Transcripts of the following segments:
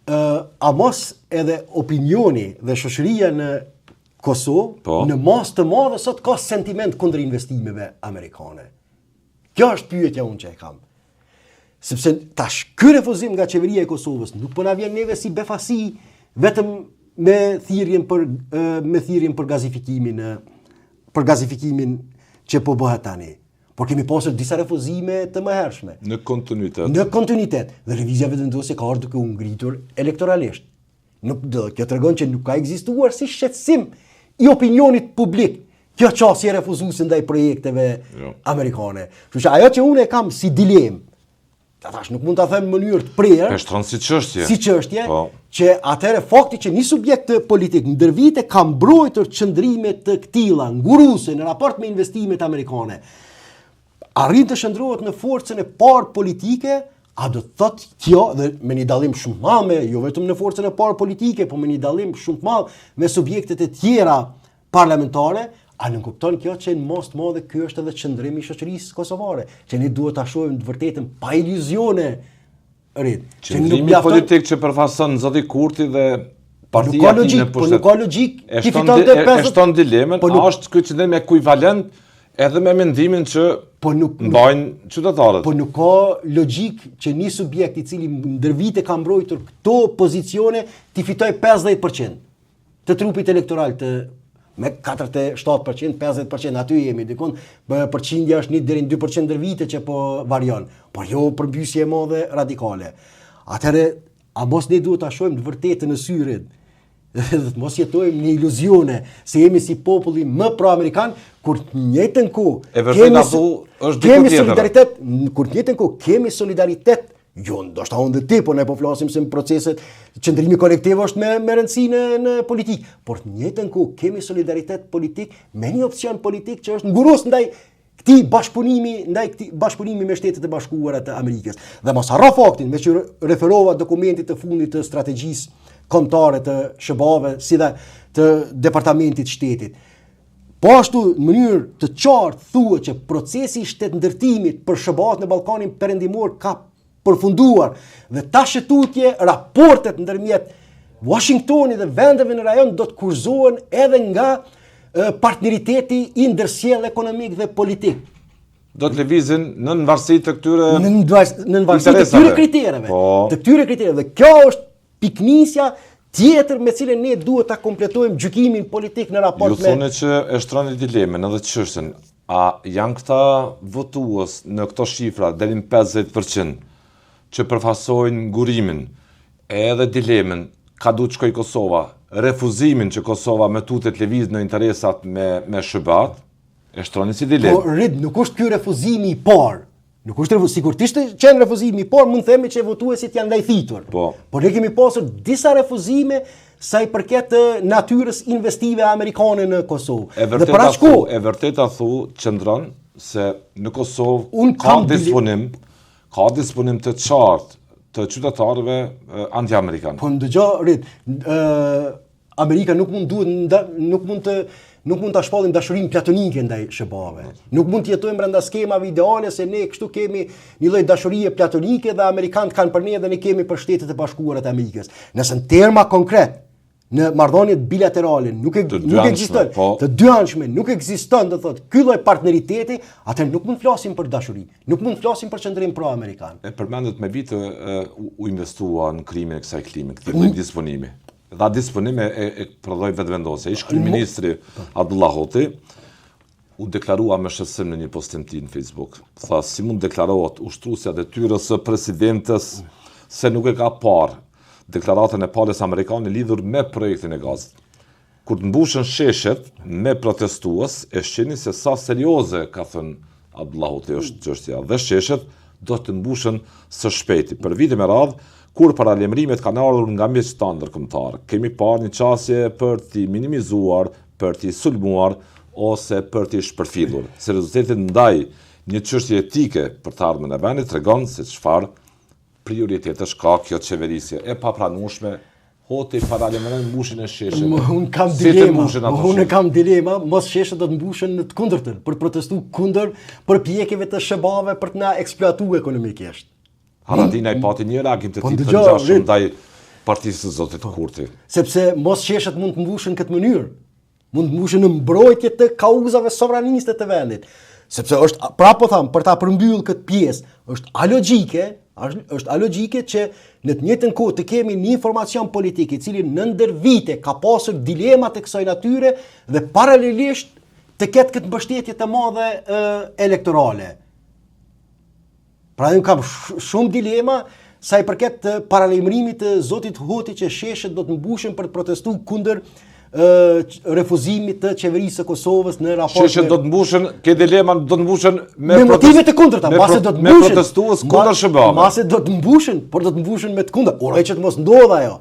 a mos edhe opinioni dhe shoqëria në Kosovë në masë të madhe sot ka sentiment kundër investimeve amerikane. Kjo është pyetja unë që e kam. Sepse tash ky refuzim nga qeveria e Kosovës nuk po na vjen neve si befasi vetëm me thirrjen për gazifikimin që po bëhet tani. Por kemi pasur disa refuzime të mëhershme. Në kontinuitet. Dhe revizja vendosje ka ardhur duke u ngritur elektoralisht. Kjo tregon që nuk ka ekzistuar si shqetësim i opinionit publik kjo qasje refuzuese ndaj projekteve amerikane. Kështu që ajo që unë e kam si dilemë, tash nuk mund ta them në mënyrë të prerë, peshtron si çështje. Si çështje, që atëherë fakti që një subjekt politik ndër vite ka mbrojtur qëndrime të këtilla nguruese në raport me investimet amerikane, arrin të shndrohet në forcën e parë politike, a do të thotë kjo, dhe me një dallim shumë të madh, jo vetëm në forcën e parë politike, por me një dallim shumë të madh me subjektet e tjera parlamentare, a nuk kupton kjo që në mos të madhe ky është edhe qëndrimi i shoqërisë kosovare, që ne duhet ta shohim të vërtetën pa iluzione. Qëndrimi politik që përfaqëson zoti Kurti dhe partia e tij në pushtet. Po nuk ka logjik. E shton dilemën, a është ky qëndrim ekuivalent edhe me mendimin që mbajnë qytetarët. Po nuk ka logjik që një subjekt i cili ndër vite ka mbrojtur këto pozicione t'i fitoj 50% të trupit elektoral me 47%, 50%, aty jemi, dikon, përqindja është 1 deri në 2% ndër vite që po varion, por jo përmbysje e madhe radikale. Atëherë, a mos ne duhet ta shohim të vërtetën në syrin, dhe të mos jetojmë në iluzione se jemi si populli më pro-amerikan, kur të njëjtën kohë kemi solidaritet, kur të njëjtën kohë kemi solidaritet, jo ndoshta unë dhe ti, po ne po flasim se në proceset qëndrimi kolektiv është me rëndësi në politikë, por të njëjtën kohë kemi solidaritet politik me një opcion politik që është ngurues ndaj këtij bashkëpunimi me Shtetet e Bashkuara të Amerikës. Dhe mos harro faktin me që referova dokumentit të fundit të strategjisë kombëtare të SHBA-ve si dhe të Departamentit Shtetit. Po ashtu në mënyrë të qartë thuhet që procesi i shtetëndërtimit për SHBA-t në Ballkanin Perëndimor ka përfunduar dhe ta shëtutje raportet ndërmjet Washingtonit dhe vendeve në rajon do të kurzohen edhe nga partneriteti i ndërsjellë ekonomik dhe politik. Do të lëvizin në varësi të këtyre kritereve. Të këtyre kritereve. Dhe kjo është piknisja tjetër me cilën ne duhet ta kompletojmë gjykimin politik në raport me. Ju thonë që e shtroni dilemën edhe çështën, a janë këta votues në këto shifra deri në 50% që përfaqësojnë ngurimin edhe dilemën ka duhet shkoj Kosova, refuzimin që Kosova me tutet lëviz në interesat me SHBA-t, e shtroni si dilemë. Po nuk është ky refuzimi i parë. Nuk është sikur të ishte qenë refuzimi i parë, mund të themi që votuesit janë lajthitur. Por ne kemi pasur disa refuzime sa i përket natyrës investive amerikane në Kosovë. E vërteta thu qëndron se në Kosovë ka disponim të qartë të qytetarëve anti-amerikanë. Po ndëgjoj, Amerika nuk mund ta shpallim dashurinë platonike ndaj SHBA-ve. Nuk mund të jetojmë brenda skemave ideale se ne kështu kemi një lloj dashurie platonike dhe amerikanët kanë për ne dhe ne kemi për Shtetet e Bashkuara të Amerikës. Nëse në terma konkret, në marrëdhëniet bilaterale nuk ekziston, të dyanshme nuk ekziston, do thotë, ky lloj partneriteti, atë nuk mund flasim për dashuri, nuk mund flasim për qendrim pro-amerikan. E përmendet me vite u investua në krimin e kësaj klime, këtij lloji disponimi. Dha disponim e prodhoi vetëvendosje. Ish kryeministri Abdullah Hoti u deklarua me shësim në një postim në Facebook. Tha, si mund deklarohet ushtruesja e detyrës së presidentes se nuk e ka parë deklaratën e palës amerikane lidhur me projektin e gazit. Kur të mbushën sheshet me protestues, e shqeni se sa serioze, ka thënë Abdullah Hoti është çështja, dhe sheshet do të mbushën së shpejti. Për vite me radhë, kur paralemrimet kanë ardhur nga mjeqësitan ndërkombëtar, kemi parë një qasje për t'i minimizuar, për t'i sulmuar ose për t'i shpërfillur. Se rezultatet ndaj një çështje etike për të ardhmen e vendit tregon se çfarë prioritetesh ka kjo qeverisje e papranueshme. Hoti paralemron mbushin e shesheve. Unë kam dilema, mos sheshet do të mbushen në të kundërtën, për protestu kundër përpjekjeve të SHBA-ve për të na eksploatuar ekonomikisht. Haradina i pati një reagim të tillë të ngjashëm partisë së zotit Kurti. Sepse mos qeshet mund të mbushen këtë mënyrë. Mund të mbushen në mbrojtje të kauzave sovraniste të vendit. Sepse është, po tham, për ta përmbyll këtë pjesë, është alogjike që në të njëjtën kohë të kemi një informacion politik i cili në ndër vite ka pasur dilema të kësaj natyre dhe paralelisht të ketë këtë mbështetje të madhe elektorale. Pra unë kam shumë dilema sa i përket paralajmërimit të zotit Hoti që sheshet do të mbushen për të protestuar kundër refuzimit të qeverisë së Kosovës në raport Sheshet do të mbushen, ke dilema do të mbushen me motive të kundërta, mbase do të mbushen. Me protestues kundër SBA-ve. Mbase do të mbushen, por do të mbushen me të kundërt. Uroj që të mos ndodhë ajo.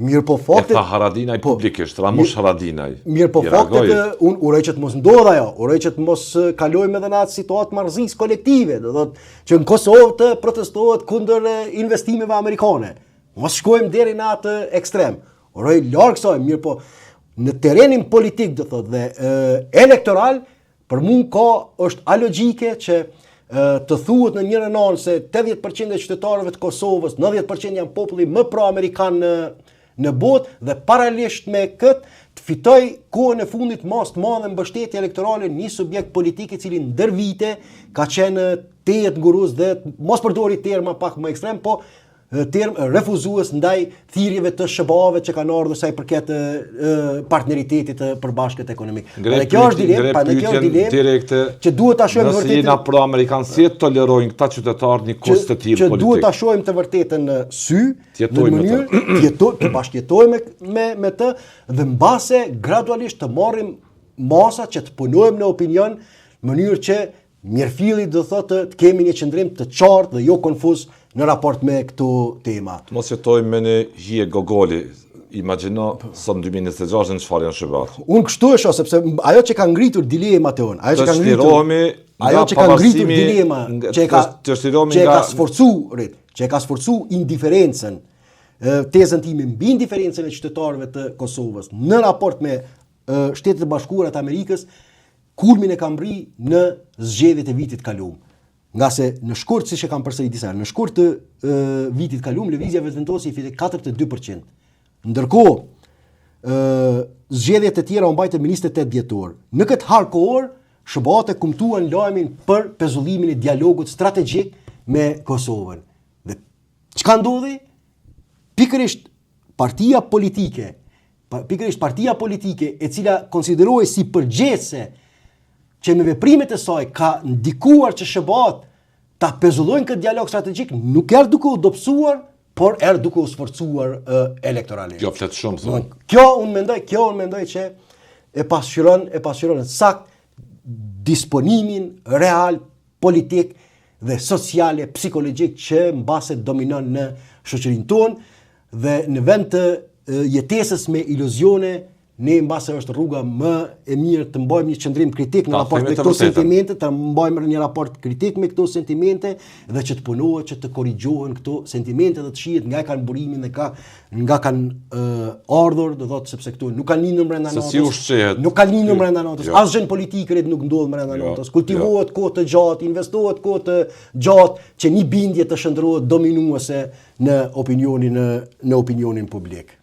Mirë po faktet. E tha Haradinaj publikisht, Ramush Haradinaj. Mirë po faktet, unë uroj që të mos ndodhë ajo. Uroj që të mos kalojmë edhe në atë situatë marrëzisë kolektive, do thotë që në Kosovë të protestohet kundër investimeve amerikane. Mos shkojmë deri në atë ekstrem. Uroj larg kësaj, mirë po në terrenin politik do thotë dhe elektoral për mua është alogjike që të thuhet në njërin anë se 80% e qytetarëve të Kosovës, 90% janë populli më pro-amerikan në botë dhe paralelisht me këtë të fitoj kohën e fundit mas të madhe mbështetje elektorale një subjekt politik i cili ndër vite ka qenë tejet ngurus dhe mos përdori terma pak më ekstrem, po term refuzues ndaj thirrjeve të SBA-ve që kanë ardhur sa i përket partneritetit të përbashkët ekonomik. Dhe kjo është dilema, direkte që duhet ta shohim vërtetën. Nëse jena pro-amerikan, si tolerojnë këta qytetarë një kurs të tillë politik? Që duhet ta shohim të vërtetën në sy, në mënyrë të bashkëjetojmë me të dhe mbase gradualisht të marrim masa që të punojmë në opinion në mënyrë që mirëfilli do thotë të kemi një qëndrim të qartë dhe jo konfuz në raport me këto tema. Mos jetojmë me një hije gogoli. Imagjino sot në 2026 në çfarë janë SBA. Unë kështu e shoh sepse ajo që ka ngritur dilemat e unë, ajo që ka ngritur dilema, që e ka sforcu indiferencën, tezën time mbi indiferencën e qytetarëve të Kosovës në raport me Shtetet e Bashkuara të Amerikës, kulmin e ka mbri në zgjedhjet e vitit kaluar. Nga se në shkurt, siç e kam përsërit disa herë, në shkurt të vitit kaluar lëvizja vetëvendosi i fitoi 42%. Ndërkohë, zgjedhjet e tjera u mbajtën në 28 dhjetor. Në këtë harë kohor, SBA-t e kumtuan lajmin për pezullimin e dialogut strategjik me Kosovën. Dhe çka ndodhi? Pikërisht partia politike e cila konsiderohej si përgjegjëse që me veprimet e saj ka ndikuar që SBA-t ta pezullojnë këtë dialog strategjik, nuk erdhi duke u dobësuar, por erdhi duke u sforcuar elektoralisht. Kjo flet shumë thonë. Kjo unë mendoj që e pasqyron sakt disponimin real politik dhe sociale, psikologjik që mbase dominon në shoqërinë tonë dhe në vend të jetesës me iluzione, ne mbase është rruga më e mirë të mbajmë një qëndrim kritik në raport me këto sentimente, të mbajmë një raport kritik me këto sentimente dhe që të punohet që të korrigjohen këto sentimente dhe të shihet nga kanë burimin dhe nga kanë ardhur, do thotë sepse këtu nuk kanë lindur brenda natës. Nuk kanë lindur brenda natës. Asgjë politikëre nuk ndodh brenda natës. Kultivohet kohë të gjatë, investohet kohë të gjatë që një bindje të shndrohet dominuese në opinionin publik.